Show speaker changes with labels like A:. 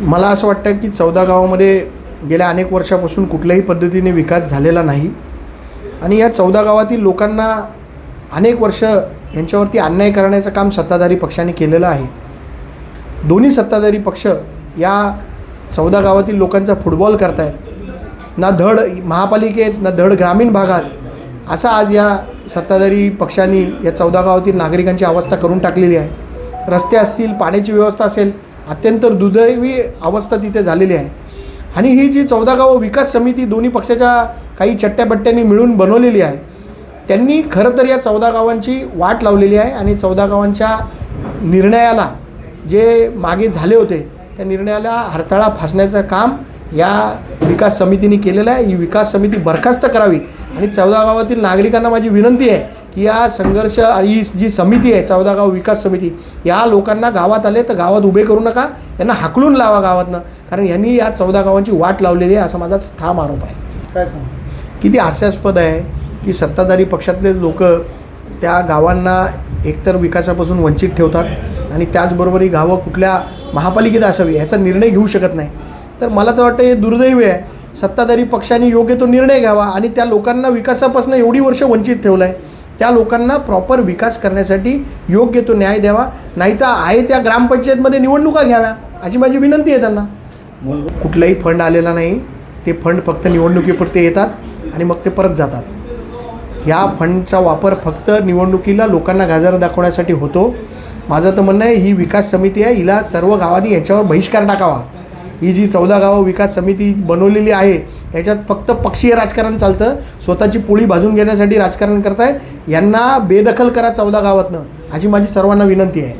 A: मला असं वाटतं की 14 गावामध्ये गेल्या अनेक वर्षापासून कुठल्याही पद्धतीने विकास झालेला नाही आणि या 14 गावातील लोकांना अनेक वर्ष यांच्यावरती अन्याय करण्याचं काम सत्ताधारी पक्षाने केलेलं आहे। दोन्ही सत्ताधारी पक्ष या 14 गावातील लोकांचा फुटबॉल करतायत, ना धड महापालिकेत ना धड ग्रामीण भागात। असा आज या सत्ताधारी पक्षांनी या 14 गावातील नागरिकांची अवस्था करून टाकलेली आहे। रस्ते असतील, पाण्याची व्यवस्था असेल, अत्यंत दुर्दैवी अवस्था तिथे झालेली आहे। आणि ही जी 14 गावं विकास समिती दोन्ही पक्षाच्या काही चट्ट्याबट्ट्यांनी मिळून बनवलेली आहे, त्यांनी खरं तर या 14 गावांची वाट लावलेली आहे आणि 14 गावांच्या निर्णयाला जे मागे झाले होते त्या निर्णयाला हरताळा फासण्याचं काम या विकास समितीने केलेलं आहे। ही विकास समिती बरखास्त करावी आणि 14 गावातील नागरिकांना माझी विनंती आहे की या संघर्ष ही जी समिती आहे 14 गाव विकास समिती, या लोकांना गावात आले तर गावात उभे करू नका, यांना हाकलून लावा गावातनं, कारण यांनी या 14 गावांची वाट लावलेली आहे असा माझा ठाम आरोप आहे।
B: काय सांग
A: किती हास्यास्पद आहे की सत्ताधारी पक्षातले लोक त्या गावांना एकतर विकासापासून वंचित ठेवतात आणि त्याचबरोबर ही गावं कुठल्या महापालिकेत असावी याचा निर्णय घेऊ शकत नाही। तर मला तर वाटतं हे दुर्दैवी आहे। सत्ताधारी पक्षांनी योग्य तो निर्णय घ्यावा आणि त्या लोकांना विकासापासून एवढी वर्ष वंचित ठेवलं आहे, त्या लोकांना प्रॉपर विकास करण्यासाठी योग्य तो न्याय द्यावा, नाही तर आहे त्या ग्रामपंचायतमध्ये निवडणुका घ्याव्या अशी माझी विनंती आहे त्यांना। कुठलाही फंड आलेला नाही, ते फंड फक्त निवडणुकीपुरते येतात आणि मग ते परत जातात। या फंडचा वापर फक्त निवडणुकीला लोकांना गाजर दाखवण्यासाठी होतो। माझं तर म्हणणं आहे ही विकास समिती आहे, हिला सर्व गावांनी याच्यावर बहिष्कार टाकावा। ही जी 14 गावं विकास समिती बनवलेली आहे याच्यात फक्त पक्षीय राजकारण चालतं, स्वतःची पोळी भाजून घेण्यासाठी राजकारण करतायत। यांना बेदखल करा 14 गावातनं अशी माझी सर्वांना विनंती आहे।